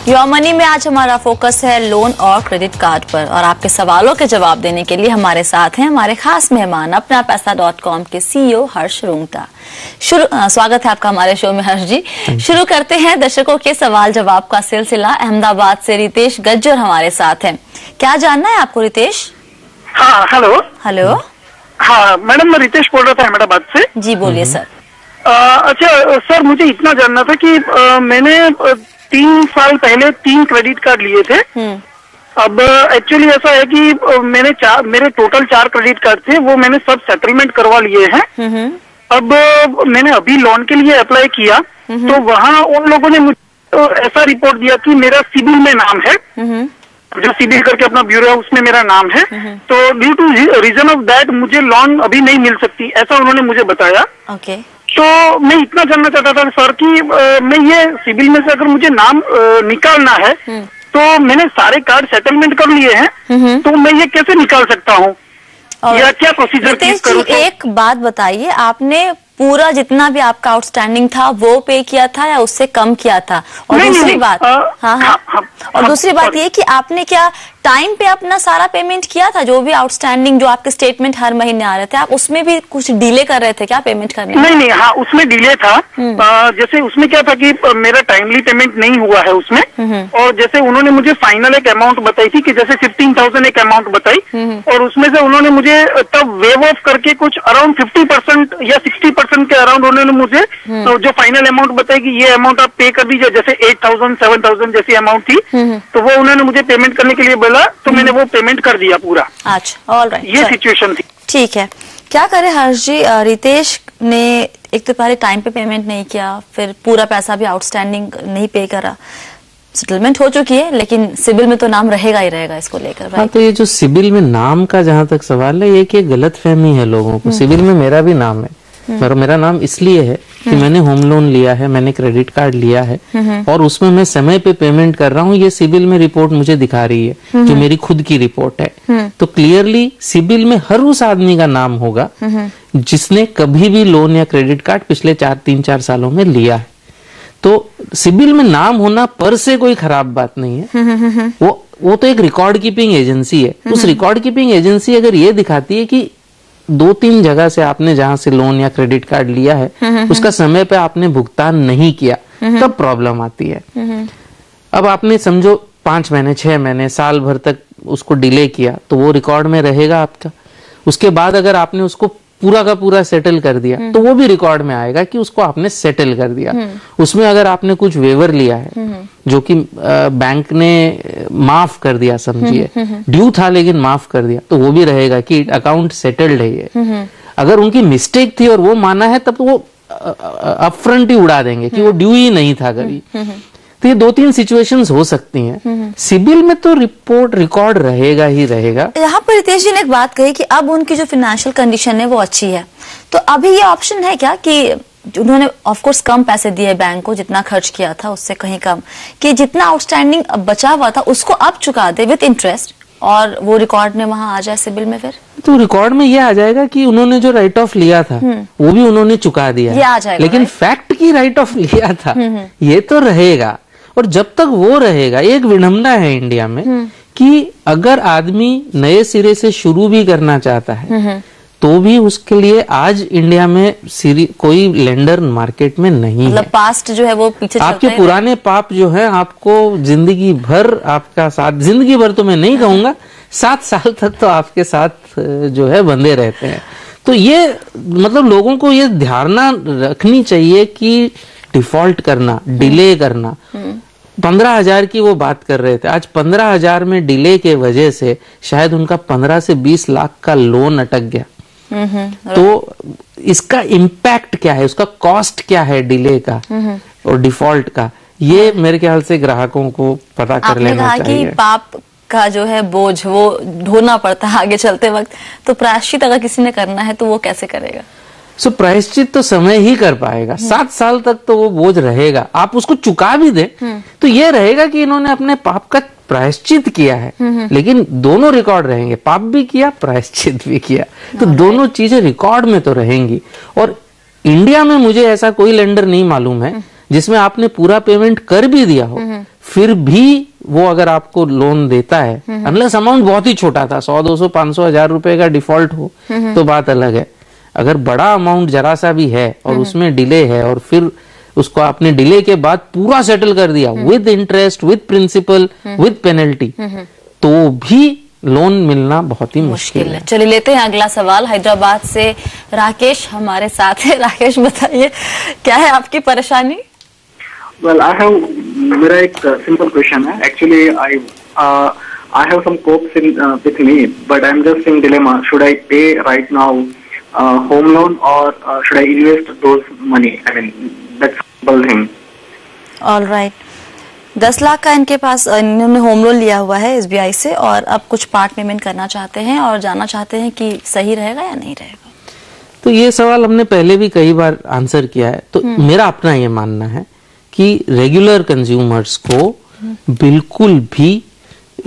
Your money में आज हमारा फोकस है लोन और क्रेडिट कार्ड पर, और आपके सवालों के जवाब देने के लिए हमारे साथ हैं हमारे खास मेहमान अपनापैसा.com के CEO हर्ष रुंगटा। स्वागत है आपका हमारे शो में हर्ष जी। शुरू करते हैं दर्शकों के सवाल जवाब का सिलसिला। अहमदाबाद से रितेश गज्जर हमारे साथ हैं। क्या जानना है आपको रितेश? हाँ, हेलो। हेलो। हाँ मैडम, मैं रितेश बोल रहा था अहमदाबाद से। जी बोलिए सर। अच्छा सर, मुझे इतना जानना था कि मैंने 3 साल पहले 3 क्रेडिट कार्ड लिए थे। अब एक्चुअली ऐसा है कि मेरे टोटल 4 क्रेडिट कार्ड थे, वो मैंने सब सेटलमेंट करवा लिए हैं। अब मैंने अभी लोन के लिए अप्लाई किया तो वहाँ उन लोगों ने मुझे ऐसा रिपोर्ट दिया कि मेरा सिबिल में नाम है, जो सिबिल करके अपना ब्यूरो है उसमें मेरा नाम है, तो due to reason of that मुझे लोन अभी नहीं मिल सकती, ऐसा उन्होंने मुझे बताया। ओके। तो मैं इतना जानना चाहता था सर कि मैं ये सिबिल में से अगर मुझे नाम निकालना है तो मैंने सारे कार्ड सेटलमेंट कर लिए हैं, तो मैं ये कैसे निकाल सकता हूँ या क्या प्रोसीजर करूँ? एक बात बताइए, आपने पूरा जितना भी आपका आउटस्टैंडिंग था वो पे किया था या उससे कम किया था? और दूसरी बात, और दूसरी बात ये कि आपने क्या टाइम पे अपना सारा पेमेंट किया था? जो भी आउटस्टैंडिंग, जो आपके स्टेटमेंट हर महीने आ रहे थे, आप उसमें भी कुछ डिले कर रहे थे क्या पेमेंट करने में? नहीं, हाँ उसमें डिले था। जैसे उसमें क्या था कि मेरा टाइमली पेमेंट नहीं हुआ है उसमें, और जैसे उन्होंने मुझे फाइनल एक अमाउंट बताई थी कि जैसे 15,000 एक अमाउंट बताई, और उसमें से उन्होंने मुझे तब वेव ऑफ करके कुछ अराउंड 50% या 60% के अराउंड उन्होंने मुझे जो फाइनल अमाउंट बताई कि ये अमाउंट आप पे कर दीजिए, जैसे 8,000 7,000 जैसी अमाउंट थी, तो वो उन्होंने मुझे पेमेंट करने के लिए बोला, तो मैंने वो पेमेंट कर दिया पूरा। अच्छा, ऑलराइट, ये सिचुएशन थी। ठीक है। क्या करे हर्ष जी, रितेश ने एक तो पहले टाइम पे पेमेंट नहीं किया, फिर पूरा पैसा भी आउटस्टैंडिंग नहीं पे करा, सेटलमेंट हो चुकी है, लेकिन सिबिल में तो नाम रहेगा ही रहेगा इसको लेकर। हाँ, तो ये जो सिबिल में नाम का जहाँ तक सवाल है, ये गलत फहमी है लोगों को। सिबिल में मेरा भी नाम है, और मेरा नाम इसलिए है कि मैंने होम लोन लिया है, मैंने क्रेडिट कार्ड लिया है, और उसमें मैं समय पे पेमेंट कर रहा हूँ। ये सिबिल में रिपोर्ट मुझे दिखा रही है, जो मेरी खुद की रिपोर्ट है। तो क्लियरली सिबिल में हर उस आदमी का नाम होगा जिसने कभी भी लोन या क्रेडिट कार्ड पिछले 3-4 सालों में लिया है। तो सिबिल में नाम होना पर से कोई खराब बात नहीं है। वो तो एक रिकॉर्ड कीपिंग एजेंसी है। उस रिकॉर्ड कीपिंग एजेंसी अगर ये दिखाती है कि 2-3 जगह से आपने जहां से लोन या क्रेडिट कार्ड लिया है उसका समय पे आपने भुगतान नहीं किया, तब प्रॉब्लम आती है। अब आपने समझो 5 महीने 6 महीने साल भर तक उसको डिले किया, तो वो रिकॉर्ड में रहेगा आपका। उसके बाद अगर आपने उसको पूरा का पूरा सेटल कर दिया, तो वो भी रिकॉर्ड में आएगा कि उसको आपने सेटल कर दिया। उसमें अगर आपने कुछ वेवर लिया है जो कि बैंक ने माफ कर दिया, समझिए ड्यू था लेकिन माफ कर दिया, तो वो भी रहेगा कि अकाउंट सेटल्ड है ये। अगर उनकी मिस्टेक थी और वो माना है, तब तो वो अपफ्रंट ही उड़ा देंगे कि वो ड्यू ही नहीं था कभी। तो ये 2-3 सिचुएशंस हो सकती हैं। सिबिल में तो रिकॉर्ड रहेगा ही रहेगा। यहाँ पर रितेश जी ने एक बात कही कि अब उनकी जो फाइनेंशियल कंडीशन है वो अच्छी है, तो अभी ये ऑप्शन है क्या कि उन्होंने ऑफ कोर्स कम पैसे दिए बैंक को, जितना खर्च किया था उससे कहीं कम, कि जितना आउटस्टैंडिंग बचा हुआ था उसको अब चुका दे विद इंटरेस्ट, और वो रिकॉर्ड में वहां आ जाए सिबिल में? फिर तो रिकॉर्ड में ये आ जाएगा कि उन्होंने जो राइट ऑफ लिया था वो भी उन्होंने चुका दिया, ये आ जाएगा। लेकिन फैक्ट की राइट ऑफ लिया था ये तो रहेगा। और जब तक वो रहेगा, एक विडंबना है इंडिया में कि अगर आदमी नए सिरे से शुरू भी करना चाहता है तो भी उसके लिए आज इंडिया में कोई लेंडर मार्केट में नहीं है। पास्ट जो है वो पीछे आपके पुराने पाप जो है आपको जिंदगी भर आपका साथ, जिंदगी भर तो मैं नहीं कहूंगा, 7 साल तक तो आपके साथ जो है बंधे रहते हैं। तो ये मतलब लोगों को ये धारणा रखनी चाहिए कि डिफॉल्ट करना, डिले करना, 15,000 की वो बात कर रहे थे, आज 15,000 में डिले के वजह से शायद उनका 15 से 20 लाख का लोन अटक गया। तो इसका इम्पैक्ट क्या है, उसका कॉस्ट क्या है डिले का और डिफॉल्ट का, ये मेरे ख्याल से ग्राहकों को पता कर लेना चाहिए। कि पाप का जो है बोझ वो ढोना पड़ता है आगे चलते वक्त, तो प्रायश्चित अगर किसी ने करना है तो वो कैसे करेगा? प्रायश्चित तो समय ही कर पाएगा। 7 साल तक तो वो बोझ रहेगा। आप उसको चुका भी दे तो ये रहेगा कि इन्होंने अपने पाप का प्रायश्चित किया है, लेकिन दोनों रिकॉर्ड रहेंगे, पाप भी किया प्रायश्चित भी किया, तो दोनों चीजें रिकॉर्ड में तो रहेंगी। और इंडिया में मुझे ऐसा कोई लेंडर नहीं मालूम है जिसमें आपने पूरा पेमेंट कर भी दिया हो, फिर भी वो अगर आपको लोन देता है, अनलेस अमाउंट बहुत ही छोटा था, 100, 200, 500, 1000 रुपए का डिफॉल्ट हो तो बात अलग है। अगर बड़ा अमाउंट जरा सा भी है और उसमें डिले है और फिर उसको आपने डिले के बाद पूरा सेटल कर दिया with interest, with principal, with penalty, तो भी लोन मिलना बहुत ही मुश्किल है। चलिए लेते हैं अगला सवाल। हैदराबाद से राकेश हमारे साथ है। राकेश बताइए क्या है आपकी परेशानी? Well, मेरा एक सिंपल क्वेश्चन है। Actually I have some hopes with me, but I'm just in dilemma. Should I pay right now home loan or should I invest those money? I mean, that's simple thing. All right. 10 lakh का इनके पास, इन्होंने home loan लिया हुआ है SBI से और अब कुछ पार्ट पेमेंट करना चाहते हैं और जानना चाहते हैं कि सही रहेगा या नहीं रहेगा। तो ये सवाल हमने पहले भी कई बार आंसर किया है। तो मेरा अपना ये मानना है कि रेगुलर कंज्यूमर्स को बिल्कुल भी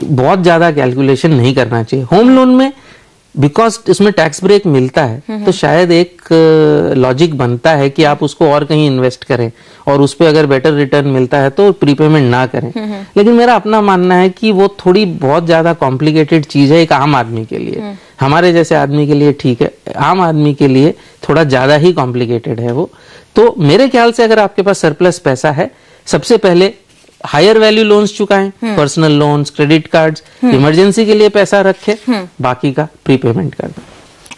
बहुत ज्यादा कैलकुलेशन नहीं करना चाहिए। होम लोन में बिकॉज इसमें टैक्स ब्रेक मिलता है तो शायद एक लॉजिक बनता है कि आप उसको और कहीं इन्वेस्ट करें और उस पर अगर बेटर रिटर्न मिलता है तो प्रीपेमेंट ना करें। लेकिन मेरा अपना मानना है कि वो थोड़ी बहुत ज्यादा कॉम्प्लिकेटेड चीज है एक आम आदमी के लिए। हमारे जैसे आदमी के लिए ठीक है, आम आदमी के लिए थोड़ा ज्यादा ही कॉम्प्लिकेटेड है वो। तो मेरे ख्याल से अगर आपके पास सरप्लस पैसा है, सबसे पहले हायर वैल्यू लोन्स चुकाएं, personal loans, credit cards, emergency के लिए पैसा रखें, बाकी का प्रीपेमेंट कर दें।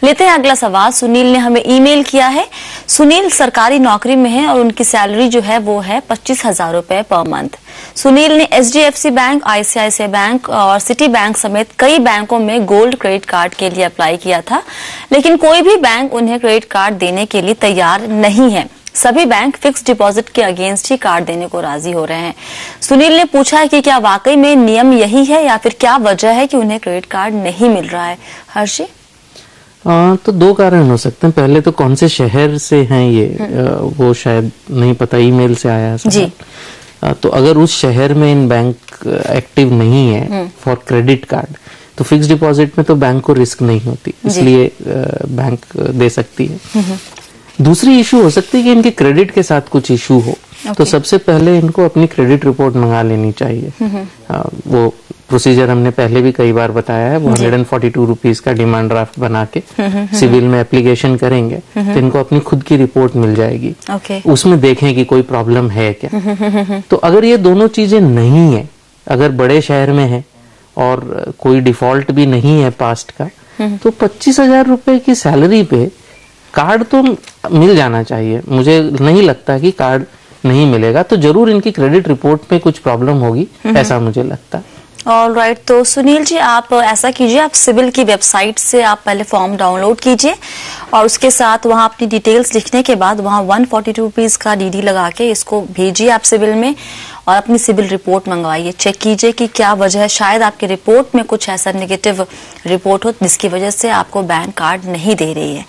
लेते हैं अगला सवाल। सुनील ने हमें ईमेल किया है। सुनील सरकारी नौकरी में है और उनकी सैलरी जो है वो है 25,000 रुपए पर मंथ। सुनील ने HDFC बैंक, ICICI बैंक और सिटी बैंक समेत कई बैंकों में गोल्ड क्रेडिट कार्ड के लिए अप्लाई किया था, लेकिन कोई भी बैंक उन्हें क्रेडिट कार्ड देने के लिए तैयार नहीं है। सभी बैंक फिक्स डिपॉजिट के अगेंस्ट ही कार्ड देने को राजी हो रहे हैं। सुनील ने पूछा है कि क्या वाकई में नियम यही है या फिर क्या वजह है कि उन्हें क्रेडिट कार्ड नहीं मिल रहा है? हर्षी? तो दो कारण हो सकते हैं। पहले तो कौन से शहर से हैं ये, वो शायद नहीं पता, ईमेल से आया है जी। तो अगर उस शहर में इन बैंक एक्टिव नहीं है फॉर क्रेडिट कार्ड तो फिक्स डिपॉजिट में तो बैंक को रिस्क नहीं होती, इसलिए बैंक दे सकती है। दूसरी इशू हो सकती है कि इनके क्रेडिट के साथ कुछ इशू हो। तो सबसे पहले इनको अपनी क्रेडिट रिपोर्ट मंगा लेनी चाहिए। वो प्रोसीजर हमने पहले भी कई बार बताया है। वो 142 रुपीज का डिमांड ड्राफ्ट बना के सिविल में एप्लीकेशन करेंगे तो इनको अपनी खुद की रिपोर्ट मिल जाएगी। उसमें देखें कि कोई प्रॉब्लम है क्या। तो अगर ये दोनों चीजें नहीं है, अगर बड़े शहर में है और कोई डिफॉल्ट भी नहीं है पास्ट का, तो 25,000 रुपए की सैलरी पे कार्ड तो मिल जाना चाहिए। मुझे नहीं लगता कि कार्ड नहीं मिलेगा, तो जरूर इनकी क्रेडिट रिपोर्ट में कुछ प्रॉब्लम होगी, ऐसा मुझे लगता है। ऑल राइट, तो सुनील जी आप ऐसा कीजिए, आप सिविल की वेबसाइट से आप पहले फॉर्म डाउनलोड कीजिए और उसके साथ वहां अपनी डिटेल्स लिखने के बाद वहां 142 रुपीज का DD लगा के इसको भेजिए आप सिविल में और अपनी सिविल रिपोर्ट मंगवाइए। चेक कीजिए कि क्या वजह है, शायद आपके रिपोर्ट में कुछ ऐसा नेगेटिव रिपोर्ट हो जिसकी वजह से आपको बैंक कार्ड नहीं दे रही है।